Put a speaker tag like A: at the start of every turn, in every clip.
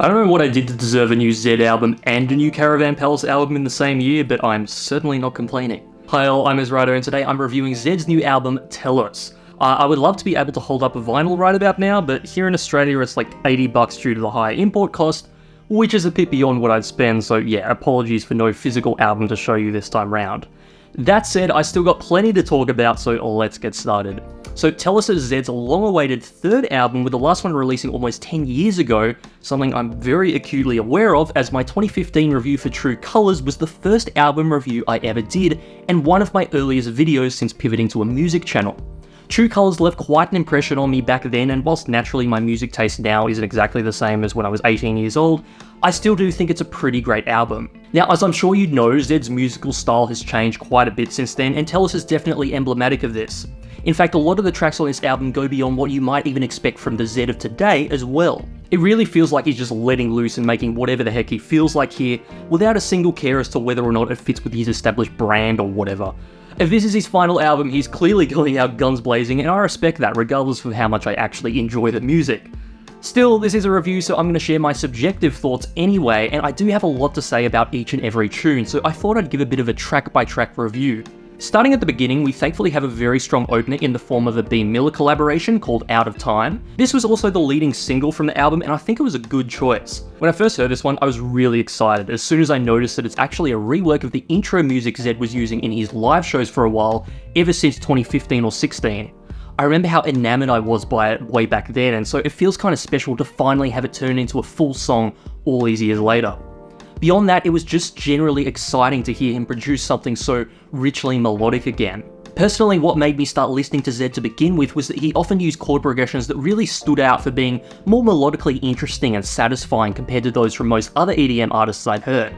A: I don't know what I did to deserve a new Zedd album and a new Caravan Palace album in the same year, but I'm certainly not complaining. Hi all, I'm Ezrado, and today I'm reviewing Zedd's new album, Telos. I would love to be able to hold up a vinyl right about now, but here in Australia it's like $80 due to the high import cost, which is a bit beyond what I'd spend, so yeah, apologies for no physical album to show you this time round. That said, I still got plenty to talk about, so let's get started. So Telos is Zedd's long-awaited third album, with the last one releasing almost 10 years ago, something I'm very acutely aware of, as my 2015 review for True Colours was the first album review I ever did, and one of my earliest videos since pivoting to a music channel. True Colours left quite an impression on me back then, and whilst naturally my music taste now isn't exactly the same as when I was 18 years old, I still do think it's a pretty great album. Now, as I'm sure you know, Zedd's musical style has changed quite a bit since then, and Telos is definitely emblematic of this. In fact, a lot of the tracks on this album go beyond what you might even expect from the Zedd of today as well. It really feels like he's just letting loose and making whatever the heck he feels like here, without a single care as to whether or not it fits with his established brand or whatever. If this is his final album, he's clearly going out guns blazing, and I respect that regardless of how much I actually enjoy the music. Still, this is a review, so I'm going to share my subjective thoughts anyway, and I do have a lot to say about each and every tune, so I thought I'd give a bit of a track-by-track review. Starting at the beginning, we thankfully have a very strong opener in the form of a B. Miller collaboration called Out of Time. This was also the leading single from the album, and I think it was a good choice. When I first heard this one, I was really excited as soon as I noticed that it's actually a rework of the intro music Zedd was using in his live shows for a while, ever since 2015 or 16. I remember how enamored I was by it way back then, and so it feels kind of special to finally have it turn into a full song all these years later. Beyond that, it was just generally exciting to hear him produce something so richly melodic again. Personally, what made me start listening to Zedd to begin with was that he often used chord progressions that really stood out for being more melodically interesting and satisfying compared to those from most other EDM artists I'd heard.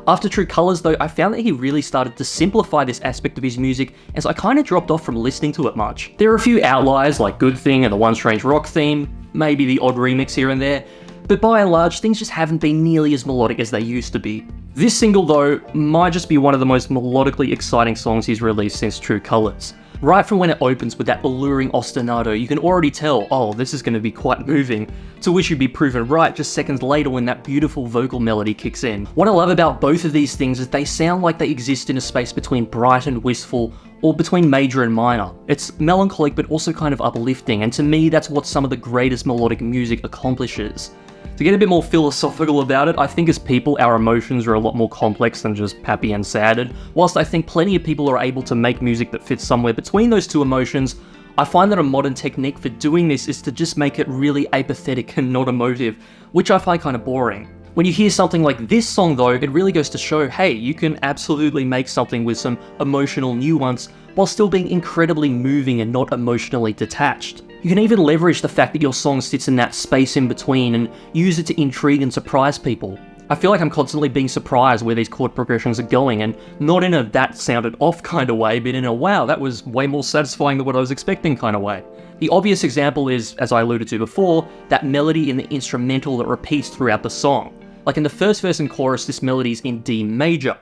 A: After True Colours though, I found that he really started to simplify this aspect of his music, as I kinda dropped off from listening to it much. There are a few outliers like Good Thing and the One Strange Rock theme, maybe the odd remix here and there, but by and large, things just haven't been nearly as melodic as they used to be. This single though, might just be one of the most melodically exciting songs he's released since True Colours. Right from when it opens with that alluring ostinato, you can already tell, oh, this is going to be quite moving, to which you'd be proven right just seconds later when that beautiful vocal melody kicks in. What I love about both of these things is they sound like they exist in a space between bright and wistful, or between major and minor. It's melancholic but also kind of uplifting, and to me that's what some of the greatest melodic music accomplishes. To get a bit more philosophical about it, I think as people, our emotions are a lot more complex than just happy and sad, and whilst I think plenty of people are able to make music that fits somewhere between those two emotions, I find that a modern technique for doing this is to just make it really apathetic and not emotive, which I find kind of boring. When you hear something like this song though, it really goes to show, hey, you can absolutely make something with some emotional nuance while still being incredibly moving and not emotionally detached. You can even leverage the fact that your song sits in that space in between and use it to intrigue and surprise people. I feel like I'm constantly being surprised where these chord progressions are going, and not in a that sounded off kind of way, but in a wow, that was way more satisfying than what I was expecting kind of way. The obvious example is, as I alluded to before, that melody in the instrumental that repeats throughout the song. Like in the first verse and chorus, this melody's in D major.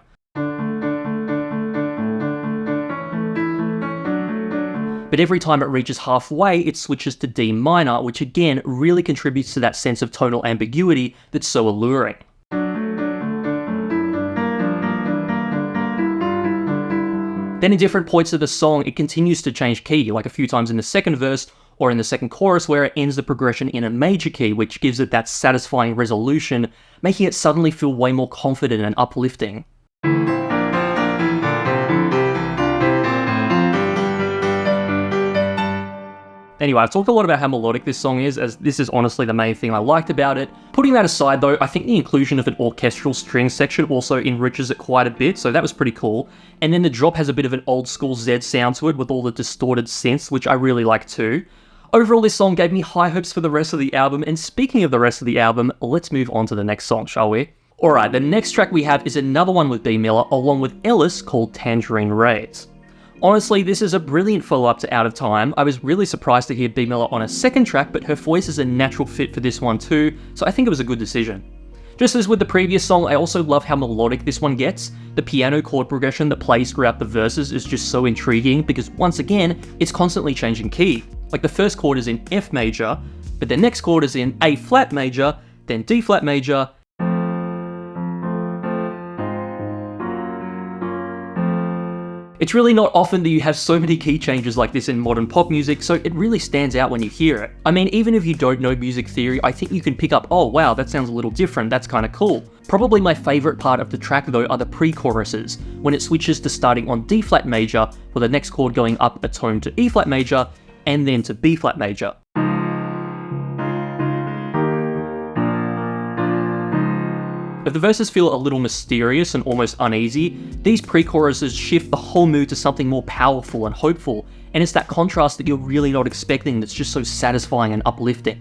A: But every time it reaches halfway, it switches to D minor, which again really contributes to that sense of tonal ambiguity that's so alluring. Then in different points of the song, it continues to change key, like a few times in the second verse, or in the second chorus where it ends the progression in a major key, which gives it that satisfying resolution, making it suddenly feel way more confident and uplifting. Anyway, I've talked a lot about how melodic this song is, as this is honestly the main thing I liked about it. Putting that aside though, I think the inclusion of an orchestral string section also enriches it quite a bit, so that was pretty cool. And then the drop has a bit of an old school Zedd sound to it with all the distorted synths, which I really like too. Overall, this song gave me high hopes for the rest of the album, and speaking of the rest of the album, let's move on to the next song, shall we? Alright, the next track we have is another one with B. Miller, along with Ellis, called Tangerine Rays. Honestly, this is a brilliant follow-up to Out of Time. I was really surprised to hear B. Miller on a second track, but her voice is a natural fit for this one too, so I think it was a good decision. Just as with the previous song, I also love how melodic this one gets. The piano chord progression that plays throughout the verses is just so intriguing because once again, it's constantly changing key. Like the first chord is in F major, but the next chord is in A flat major, then D flat major, It's really not often that you have so many key changes like this in modern pop music, so it really stands out when you hear it. I mean, even if you don't know music theory, I think you can pick up, oh wow, that sounds a little different, that's kinda cool. Probably my favourite part of the track though are the pre-choruses, when it switches to starting on D flat major, for the next chord going up a tone to E flat major, and then to B flat major. If the verses feel a little mysterious and almost uneasy, these pre-choruses shift the whole mood to something more powerful and hopeful, and it's that contrast that you're really not expecting that's just so satisfying and uplifting.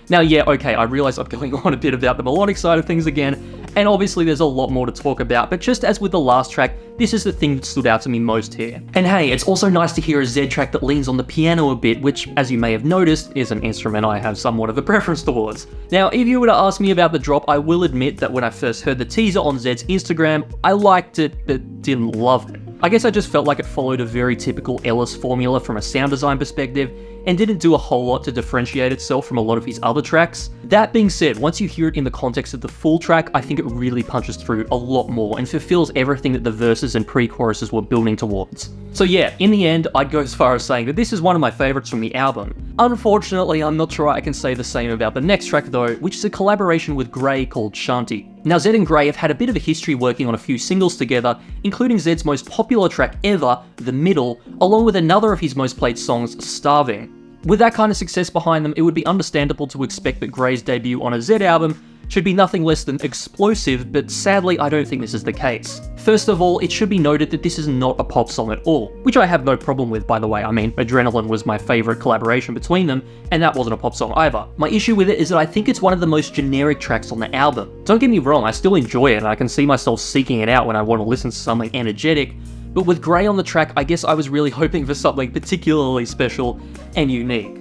A: Now yeah, okay, I realise I'm going on a bit about the melodic side of things again, and obviously there's a lot more to talk about, but just as with the last track, this is the thing that stood out to me most here. And hey, it's also nice to hear a Zedd track that leans on the piano a bit, which, as you may have noticed, is an instrument I have somewhat of a preference towards. Now, if you were to ask me about the drop, I will admit that when I first heard the teaser on Zedd's Instagram, I liked it, but didn't love it. I guess I just felt like it followed a very typical Ellis formula from a sound design perspective, and didn't do a whole lot to differentiate itself from a lot of his other tracks. That being said, once you hear it in the context of the full track, I think it really punches through a lot more and fulfills everything that the verses and pre-choruses were building towards. So yeah, in the end, I'd go as far as saying that this is one of my favourites from the album. Unfortunately, I'm not sure I can say the same about the next track though, which is a collaboration with Gray called Shanti. Now Zedd and Gray have had a bit of a history working on a few singles together, including Zedd's most popular track ever, The Middle, along with another of his most played songs, Starving. With that kind of success behind them, it would be understandable to expect that Gray's debut on a Zedd album should be nothing less than explosive, but sadly I don't think this is the case. First of all, it should be noted that this is not a pop song at all, which I have no problem with, by the way. I mean, Adrenaline was my favourite collaboration between them, and that wasn't a pop song either. My issue with it is that I think it's one of the most generic tracks on the album. Don't get me wrong, I still enjoy it and I can see myself seeking it out when I want to listen to something energetic, but with Gray on the track, I guess I was really hoping for something particularly special and unique.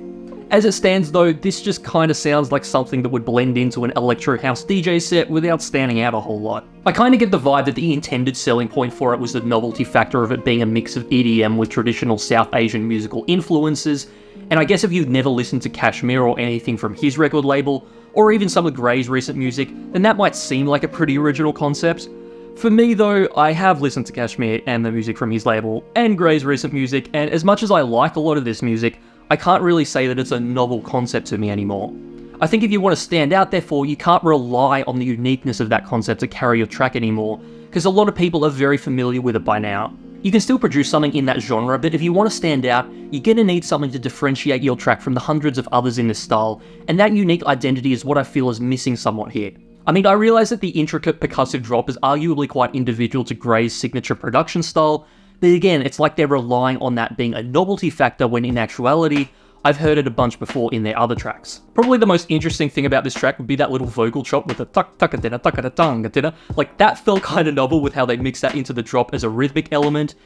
A: As it stands though, this just kinda sounds like something that would blend into an electro house DJ set without standing out a whole lot. I kinda get the vibe that the intended selling point for it was the novelty factor of it being a mix of EDM with traditional South Asian musical influences, and I guess if you've never listened to Kashmir or anything from his record label, or even some of Gray's recent music, then that might seem like a pretty original concept. For me though, I have listened to Kashmir and the music from his label, and Gray's recent music, and as much as I like a lot of this music, I can't really say that it's a novel concept to me anymore. I think if you want to stand out therefore, you can't rely on the uniqueness of that concept to carry your track anymore, because a lot of people are very familiar with it by now. You can still produce something in that genre, but if you want to stand out, you're going to need something to differentiate your track from the hundreds of others in this style, and that unique identity is what I feel is missing somewhat here. I mean, I realise that the intricate percussive drop is arguably quite individual to Gray's signature production style, but again, it's like they're relying on that being a novelty factor when in actuality, I've heard it a bunch before in their other tracks. Probably the most interesting thing about this track would be that little vocal chop with the tuck-tuck-a-dinna, like that felt kinda novel with how they mix that into the drop as a rhythmic element,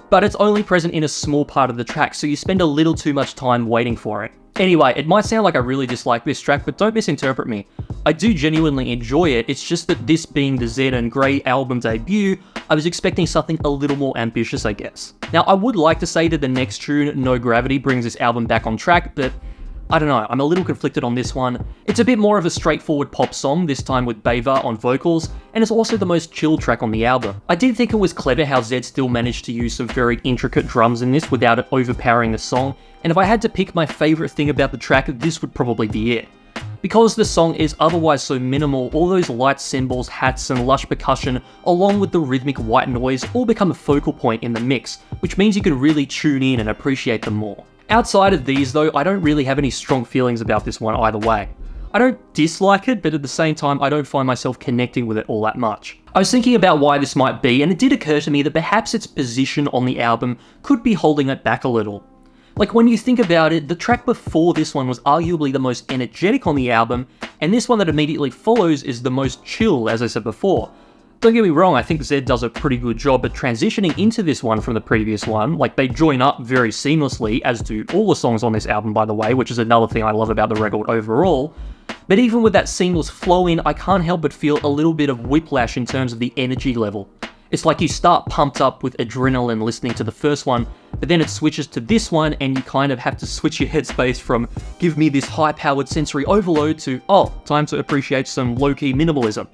A: but it's only present in a small part of the track, so you spend a little too much time waiting for it. Anyway, it might sound like I really dislike this track, but don't misinterpret me. I do genuinely enjoy it, it's just that this being the Zedd and Gray album debut, I was expecting something a little more ambitious, I guess. Now, I would like to say that the next tune, No Gravity, brings this album back on track, but I don't know, I'm a little conflicted on this one. It's a bit more of a straightforward pop song, this time with Beva on vocals, and it's also the most chill track on the album. I did think it was clever how Zedd still managed to use some very intricate drums in this without it overpowering the song, and if I had to pick my favourite thing about the track, this would probably be it. Because the song is otherwise so minimal, all those light cymbals, hats, and lush percussion, along with the rhythmic white noise, all become a focal point in the mix, which means you can really tune in and appreciate them more. Outside of these though, I don't really have any strong feelings about this one either way. I don't dislike it, but at the same time, I don't find myself connecting with it all that much. I was thinking about why this might be, and it did occur to me that perhaps its position on the album could be holding it back a little. Like when you think about it, the track before this one was arguably the most energetic on the album, and this one that immediately follows is the most chill, as I said before. Don't get me wrong, I think Zedd does a pretty good job at transitioning into this one from the previous one, like they join up very seamlessly, as do all the songs on this album by the way, which is another thing I love about the record overall. But even with that seamless flow in, I can't help but feel a little bit of whiplash in terms of the energy level. It's like you start pumped up with adrenaline listening to the first one, but then it switches to this one and you kind of have to switch your headspace from give me this high-powered sensory overload to, oh, time to appreciate some low-key minimalism.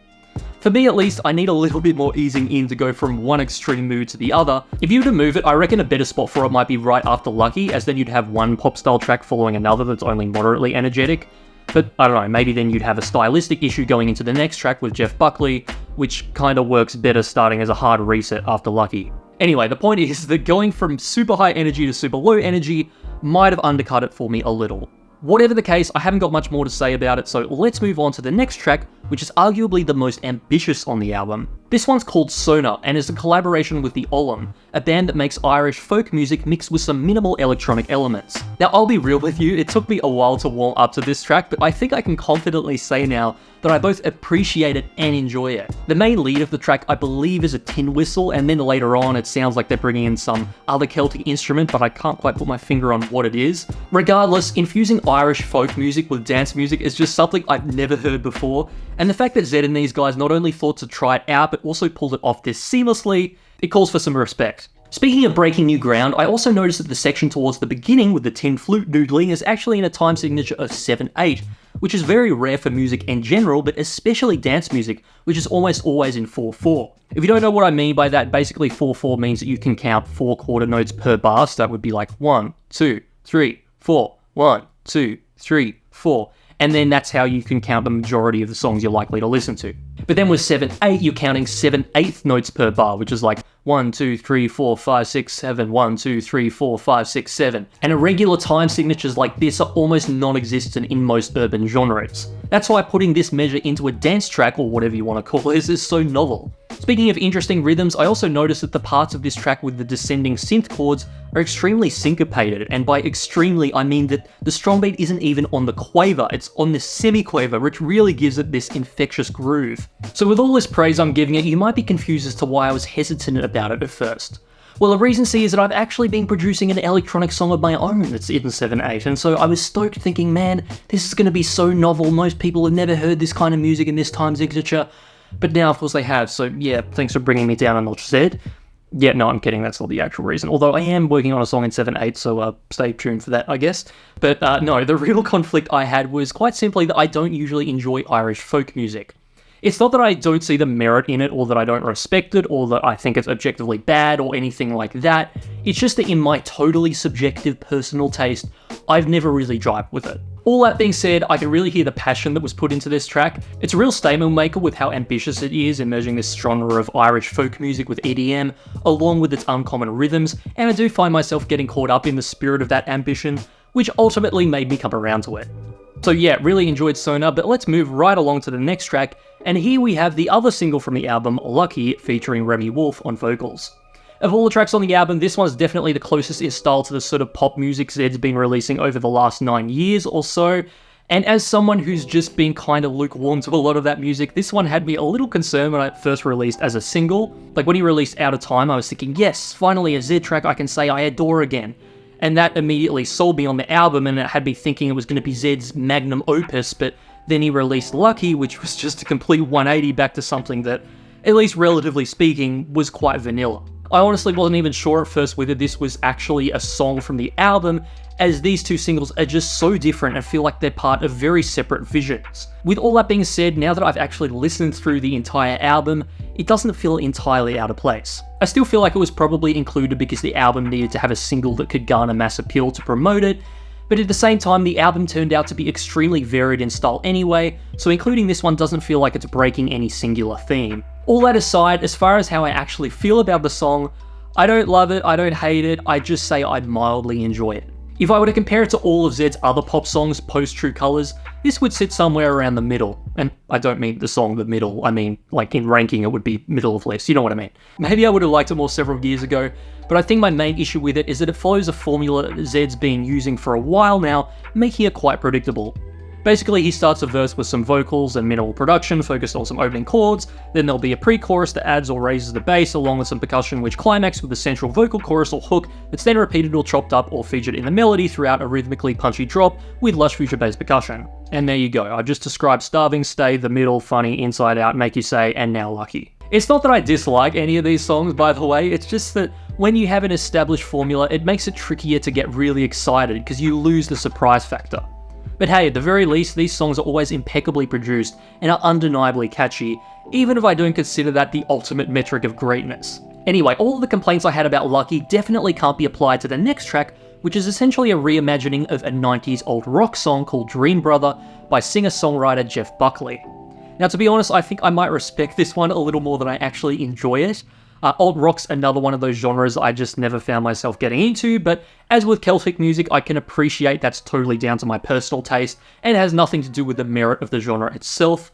A: For me at least, I need a little bit more easing in to go from one extreme mood to the other. If you were to move it, I reckon a better spot for it might be right after Lucky, as then you'd have one pop-style track following another that's only moderately energetic. But I don't know, maybe then you'd have a stylistic issue going into the next track with Jeff Buckley, which kinda works better starting as a hard reset after Lucky. Anyway, the point is that going from super high energy to super low energy might have undercut it for me a little. Whatever the case, I haven't got much more to say about it, so let's move on to the next track, which is arguably the most ambitious on the album. This one's called Sona, and is a collaboration with the Ollum, a band that makes Irish folk music mixed with some minimal electronic elements. Now, I'll be real with you, it took me a while to warm up to this track, but I think I can confidently say now that I both appreciate it and enjoy it. The main lead of the track, I believe, is a tin whistle, and then later on it sounds like they're bringing in some other Celtic instrument, but I can't quite put my finger on what it is. Regardless, infusing Irish folk music with dance music is just something I've never heard before, and the fact that Zedd and these guys not only thought to try it out, but also pulled it off this seamlessly, it calls for some respect. Speaking of breaking new ground, I also noticed that the section towards the beginning with the tin flute noodling is actually in a time signature of 7/8, which is very rare for music in general, but especially dance music, which is almost always in 4/4. If you don't know what I mean by that, basically 4/4 means that you can count 4 quarter notes per bar, so that would be like 1, 2, 3, 4, 1, 2, 3, 4. And then that's how you can count the majority of the songs you're likely to listen to. But then with 7/8, you're counting 7/8 notes per bar, which is like 1, 2, 3, 4, 5, 6, 7, 1, 2, 3, 4, 5, 6, 7. And irregular time signatures like this are almost non-existent in most urban genres. That's why putting this measure into a dance track, or whatever you want to call it, is so novel. Speaking of interesting rhythms, I also noticed that the parts of this track with the descending synth chords are extremely syncopated, and by extremely I mean that the strong beat isn't even on the quaver, it's on the semi-quaver, which really gives it this infectious groove. So with all this praise I'm giving it, you might be confused as to why I was hesitant about it at first. Well, the reason C is that I've actually been producing an electronic song of my own that's in 7/8, and so I was stoked thinking, man, this is going to be so novel, most people have never heard this kind of music in this time signature, but now of course they have, so yeah, thanks for bringing me down a notch, Zedd. Yeah, no, I'm kidding, that's not the actual reason, although I am working on a song in 7/8, so stay tuned for that, I guess. But no, the real conflict I had was quite simply that I don't usually enjoy Irish folk music. It's not that I don't see the merit in it, or that I don't respect it, or that I think it's objectively bad, or anything like that. It's just that in my totally subjective personal taste, I've never really jived with it. All that being said, I can really hear the passion that was put into this track. It's a real statement maker with how ambitious it is in merging this genre of Irish folk music with EDM, along with its uncommon rhythms, and I do find myself getting caught up in the spirit of that ambition, which ultimately made me come around to it. So yeah, really enjoyed Sona, but let's move right along to the next track, and here we have the other single from the album, Lucky, featuring Remy Wolf on vocals. Of all the tracks on the album, this one's definitely the closest in style to the sort of pop music Zedd's been releasing over the last 9 years or so, and as someone who's just been kind of lukewarm to a lot of that music, this one had me a little concerned when it first released as a single. Like when he released Out of Time, I was thinking, yes, finally a Zedd track I can say I adore again. And that immediately sold me on the album, and it had me thinking it was going to be Zedd's magnum opus, but then he released Lucky, which was just a complete 180 back to something that, at least relatively speaking, was quite vanilla. I honestly wasn't even sure at first whether this was actually a song from the album, as these two singles are just so different and feel like they're part of very separate visions. With all that being said, now that I've actually listened through the entire album, it doesn't feel entirely out of place. I still feel like it was probably included because the album needed to have a single that could garner mass appeal to promote it, but at the same time the album turned out to be extremely varied in style anyway, so including this one doesn't feel like it's breaking any singular theme. All that aside, as far as how I actually feel about the song, I don't love it, I don't hate it, I just say I mildly enjoy it. If I were to compare it to all of Zedd's other pop songs post True Colours, this would sit somewhere around the middle. And I don't mean the song the middle, I mean like in ranking it would be middle of list, you know what I mean. Maybe I would have liked it more several years ago, but I think my main issue with it is that it follows a formula Zedd's been using for a while now, making it quite predictable. Basically, he starts a verse with some vocals and minimal production focused on some opening chords, then there'll be a pre-chorus that adds or raises the bass along with some percussion which climax with a central vocal chorus or hook that's then repeated or chopped up or featured in the melody throughout a rhythmically punchy drop with lush future bass percussion. And there you go, I've just described Starving, Stay, the middle, funny, inside out, make you say, and now Lucky. It's not that I dislike any of these songs, by the way, it's just that when you have an established formula, it makes it trickier to get really excited because you lose the surprise factor. But hey, at the very least, these songs are always impeccably produced and are undeniably catchy, even if I don't consider that the ultimate metric of greatness. Anyway, all of the complaints I had about Lucky definitely can't be applied to the next track, which is essentially a reimagining of a 90s old rock song called Dream Brother by singer-songwriter Jeff Buckley. Now, to be honest, I think I might respect this one a little more than I actually enjoy it. Old rock's another one of those genres I just never found myself getting into, but as with Celtic music, I can appreciate that's totally down to my personal taste, and it has nothing to do with the merit of the genre itself.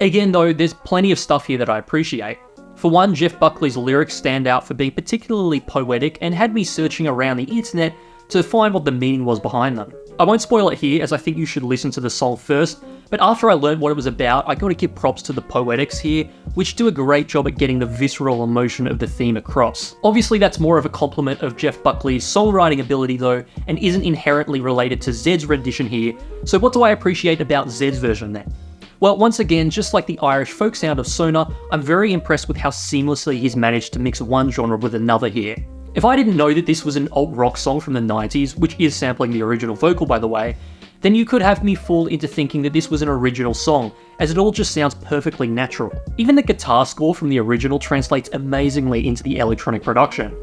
A: Again though, there's plenty of stuff here that I appreciate. For one, Jeff Buckley's lyrics stand out for being particularly poetic and had me searching around the internet to find what the meaning was behind them. I won't spoil it here, as I think you should listen to the song first, but after I learned what it was about, I gotta give props to the poetics here, which do a great job at getting the visceral emotion of the theme across. Obviously that's more of a compliment of Jeff Buckley's songwriting ability though, and isn't inherently related to Zedd's rendition here, so what do I appreciate about Zedd's version then? Well, once again, just like the Irish folk sound of Sona, I'm very impressed with how seamlessly he's managed to mix one genre with another here. If I didn't know that this was an alt-rock song from the 90s, which is sampling the original vocal by the way, then you could have me fall into thinking that this was an original song, as it all just sounds perfectly natural. Even the guitar score from the original translates amazingly into the electronic production.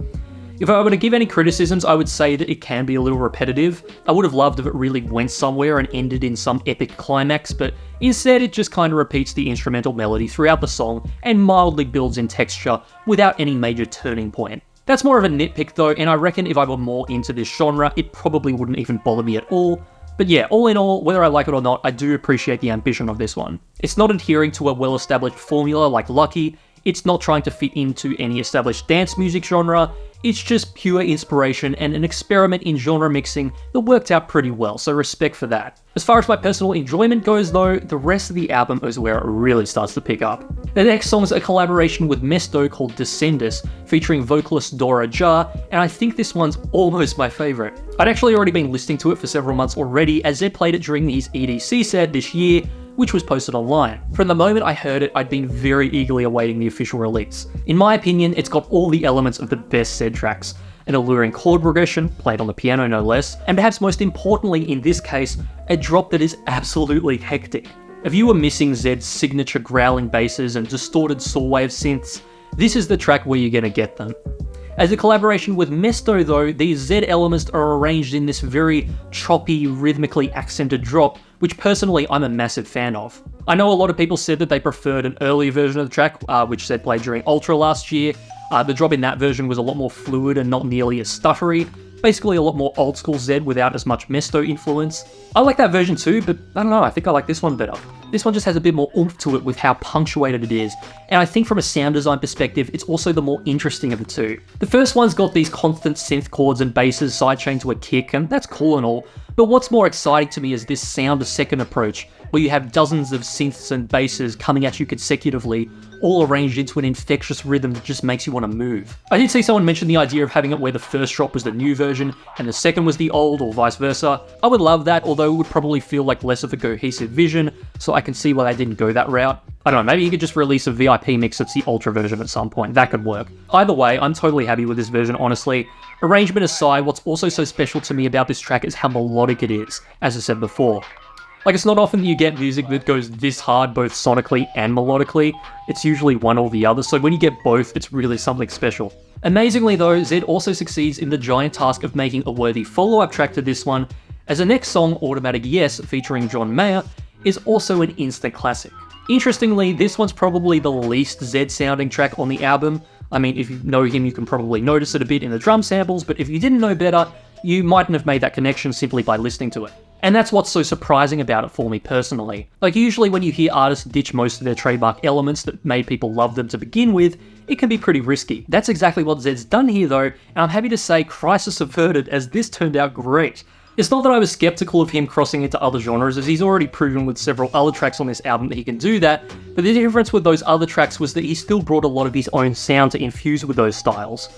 A: If I were to give any criticisms, I would say that it can be a little repetitive. I would have loved if it really went somewhere and ended in some epic climax, but instead it just kind of repeats the instrumental melody throughout the song and mildly builds in texture without any major turning point. That's more of a nitpick though, and I reckon if I were more into this genre, it probably wouldn't even bother me at all. But yeah, all in all, whether I like it or not, I do appreciate the ambition of this one. It's not adhering to a well-established formula like Lucky, it's not trying to fit into any established dance music genre, it's just pure inspiration and an experiment in genre mixing that worked out pretty well, so respect for that. As far as my personal enjoyment goes though, the rest of the album is where it really starts to pick up. The next song is a collaboration with Mesto called Descensus, featuring vocalist Dora Jar, and I think this one's almost my favourite. I'd actually already been listening to it for several months already, as Zedd played it during his EDC set this year, which was posted online. From the moment I heard it, I'd been very eagerly awaiting the official release. In my opinion, it's got all the elements of the best Zedd tracks. An alluring chord progression, played on the piano no less, and perhaps most importantly in this case, a drop that is absolutely hectic. If you were missing Zedd's signature growling basses and distorted saw wave synths, this is the track where you're gonna get them. As a collaboration with Mesto though, these Zedd elements are arranged in this very choppy, rhythmically accented drop, which personally I'm a massive fan of. I know a lot of people said that they preferred an earlier version of the track, which Zedd played during Ultra last year. The drop in that version was a lot more fluid and not nearly as stuttery, basically a lot more old school Zedd without as much Mesto influence. I like that version too, but I don't know, I think I like this one better. This one just has a bit more oomph to it with how punctuated it is, and I think from a sound design perspective, it's also the more interesting of the two. The first one's got these constant synth chords and basses sidechained to a kick, and that's cool and all, but what's more exciting to me is this sound second approach, where you have dozens of synths and basses coming at you consecutively, all arranged into an infectious rhythm that just makes you want to move. I did see someone mention the idea of having it where the first drop was the new version and the second was the old, or vice versa. I would love that, although it would probably feel like less of a cohesive vision, so I can see why they didn't go that route. I don't know, maybe you could just release a VIP mix that's the Ultra version at some point, that could work. Either way, I'm totally happy with this version, honestly. Arrangement aside, what's also so special to me about this track is how melodic it is, as I said before. Like, it's not often that you get music that goes this hard both sonically and melodically, it's usually one or the other, so when you get both, it's really something special. Amazingly though, Zedd also succeeds in the giant task of making a worthy follow-up track to this one, as the next song, Automatic Yes, featuring John Mayer, is also an instant classic. Interestingly, this one's probably the least Zedd-sounding track on the album. I mean, if you know him, you can probably notice it a bit in the drum samples, but if you didn't know better, you mightn't have made that connection simply by listening to it. And that's what's so surprising about it for me personally. Like, usually when you hear artists ditch most of their trademark elements that made people love them to begin with, it can be pretty risky. That's exactly what Zedd's done here though, and I'm happy to say crisis averted, as this turned out great. It's not that I was skeptical of him crossing into other genres, as he's already proven with several other tracks on this album that he can do that, but the difference with those other tracks was that he still brought a lot of his own sound to infuse with those styles.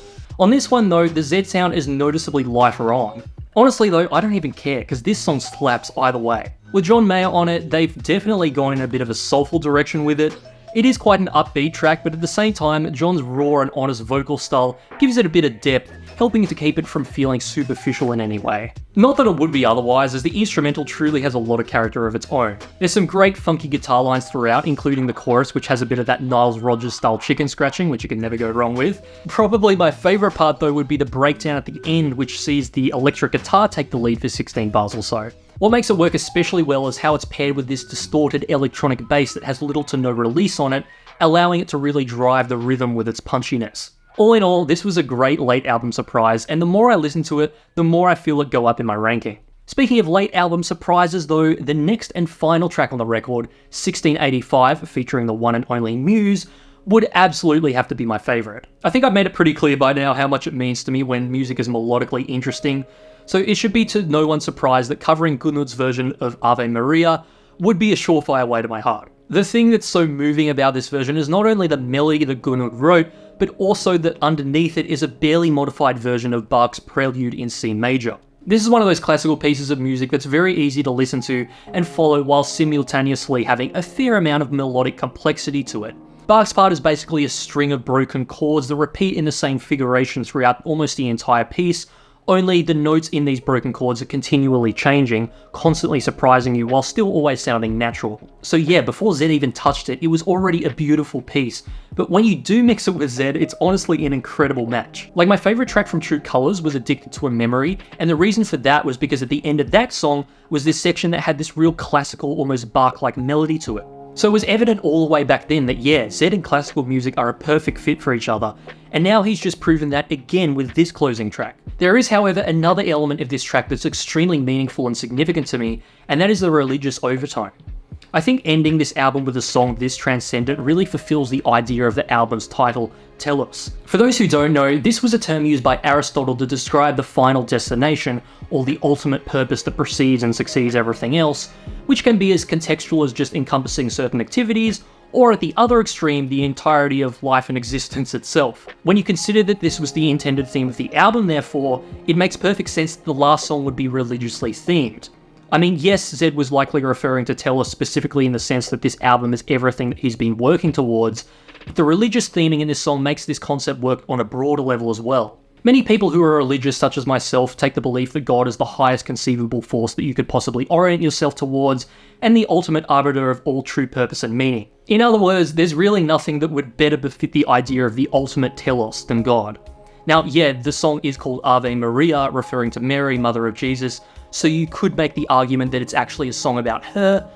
A: On this one though, the Zedd sound is noticeably lighter on. Honestly though, I don't even care, because this song slaps either way. With John Mayer on it, they've definitely gone in a bit of a soulful direction with it. It is quite an upbeat track, but at the same time, John's raw and honest vocal style gives it a bit of depth, helping to keep it from feeling superficial in any way. Not that it would be otherwise, as the instrumental truly has a lot of character of its own. There's some great funky guitar lines throughout, including the chorus, which has a bit of that Niles Rodgers style chicken scratching, which you can never go wrong with. Probably my favourite part though would be the breakdown at the end, which sees the electric guitar take the lead for 16 bars or so. What makes it work especially well is how it's paired with this distorted electronic bass that has little to no release on it, allowing it to really drive the rhythm with its punchiness. All in all, this was a great late album surprise, and the more I listen to it, the more I feel it go up in my ranking. Speaking of late album surprises though, the next and final track on the record, 1685, featuring the one and only Muse, would absolutely have to be my favourite. I think I've made it pretty clear by now how much it means to me when music is melodically interesting, so it should be to no one's surprise that covering Gunud's version of Ave Maria would be a surefire way to my heart. The thing that's so moving about this version is not only the melody that Gunud wrote, but also that underneath it is a barely modified version of Bach's Prelude in C major. This is one of those classical pieces of music that's very easy to listen to and follow while simultaneously having a fair amount of melodic complexity to it. Bach's part is basically a string of broken chords that repeat in the same figuration throughout almost the entire piece, only the notes in these broken chords are continually changing, constantly surprising you while still always sounding natural. So yeah, before Zedd even touched it, it was already a beautiful piece, but when you do mix it with Zedd, it's honestly an incredible match. Like, my favourite track from True Colours was Addicted to a Memory, and the reason for that was because at the end of that song was this section that had this real classical, almost Bach-like melody to it. So it was evident all the way back then that yeah, Zedd and classical music are a perfect fit for each other, and now he's just proven that again with this closing track. There is, however, another element of this track that's extremely meaningful and significant to me, and that is the religious overtone. I think ending this album with a song this transcendent really fulfills the idea of the album's title, Telos. For those who don't know, this was a term used by Aristotle to describe the final destination, or the ultimate purpose that precedes and succeeds everything else, which can be as contextual as just encompassing certain activities, or at the other extreme, the entirety of life and existence itself. When you consider that this was the intended theme of the album, therefore, it makes perfect sense that the last song would be religiously themed. I mean, yes, Zedd was likely referring to Telos specifically in the sense that this album is everything that he's been working towards, but the religious theming in this song makes this concept work on a broader level as well. Many people who are religious, such as myself, take the belief that God is the highest conceivable force that you could possibly orient yourself towards, and the ultimate arbiter of all true purpose and meaning. In other words, there's really nothing that would better befit the idea of the ultimate telos than God. Now, yeah, the song is called Ave Maria, referring to Mary, Mother of Jesus, so you could make the argument that it's actually a song about her.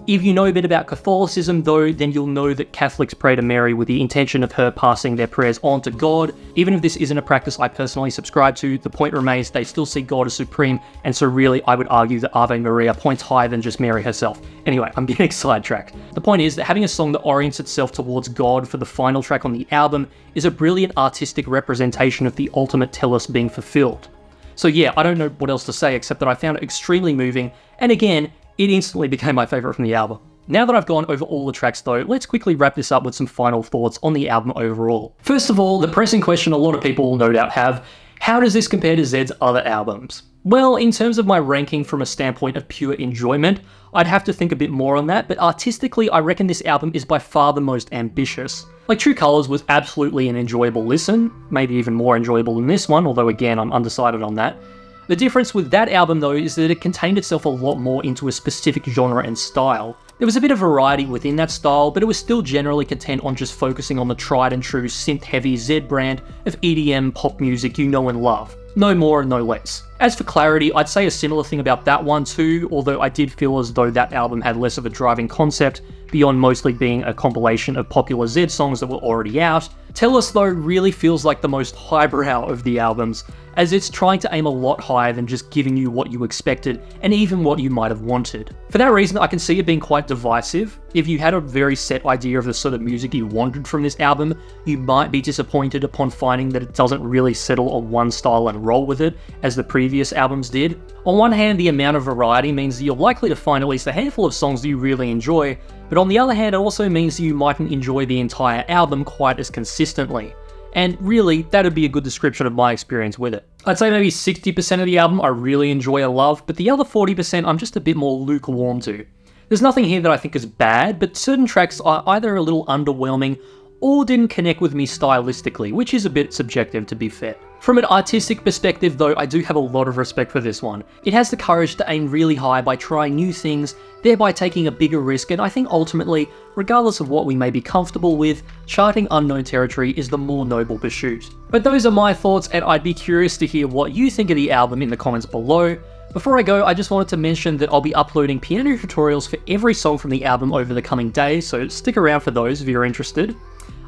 A: If you know a bit about Catholicism though, then you'll know that Catholics pray to Mary with the intention of her passing their prayers on to God. Even if this isn't a practice I personally subscribe to, the point remains they still see God as supreme, and so really I would argue that Ave Maria points higher than just Mary herself. Anyway, I'm getting sidetracked. The point is that having a song that orients itself towards God for the final track on the album is a brilliant artistic representation of the ultimate telos being fulfilled. So yeah, I don't know what else to say except that I found it extremely moving, and again, it instantly became my favourite from the album. Now that I've gone over all the tracks though, let's quickly wrap this up with some final thoughts on the album overall. First of all, the pressing question a lot of people will no doubt have, how does this compare to Zedd's other albums? Well, in terms of my ranking from a standpoint of pure enjoyment, I'd have to think a bit more on that, but artistically I reckon this album is by far the most ambitious. Like, True Colours was absolutely an enjoyable listen, maybe even more enjoyable than this one, although again I'm undecided on that. The difference with that album though is that it contained itself a lot more into a specific genre and style. There was a bit of variety within that style, but it was still generally content on just focusing on the tried and true synth-heavy Zedd brand of EDM pop music you know and love. No more and no less. As for clarity, I'd say a similar thing about that one too, although I did feel as though that album had less of a driving concept, beyond mostly being a compilation of popular Zedd songs that were already out. Telos though really feels like the most highbrow of the albums, as it's trying to aim a lot higher than just giving you what you expected, and even what you might have wanted. For that reason, I can see it being quite divisive. If you had a very set idea of the sort of music you wanted from this album, you might be disappointed upon finding that it doesn't really settle on one style and roll with it, as the previous albums did. On one hand, the amount of variety means that you're likely to find at least a handful of songs that you really enjoy, but on the other hand, it also means that you mightn't enjoy the entire album quite as consistently. And really, that'd be a good description of my experience with it. I'd say maybe 60% of the album I really enjoy or love, but the other 40% I'm just a bit more lukewarm to. There's nothing here that I think is bad, but certain tracks are either a little underwhelming or didn't connect with me stylistically, which is a bit subjective to be fair. From an artistic perspective though, I do have a lot of respect for this one. It has the courage to aim really high by trying new things, thereby taking a bigger risk, and I think ultimately, regardless of what we may be comfortable with, charting unknown territory is the more noble pursuit. But those are my thoughts, and I'd be curious to hear what you think of the album in the comments below. Before I go, I just wanted to mention that I'll be uploading piano tutorials for every song from the album over the coming days, so stick around for those if you're interested.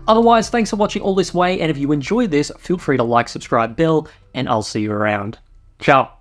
A: Otherwise, thanks for watching all this way, and if you enjoyed this, feel free to like, subscribe, bell, and I'll see you around. Ciao.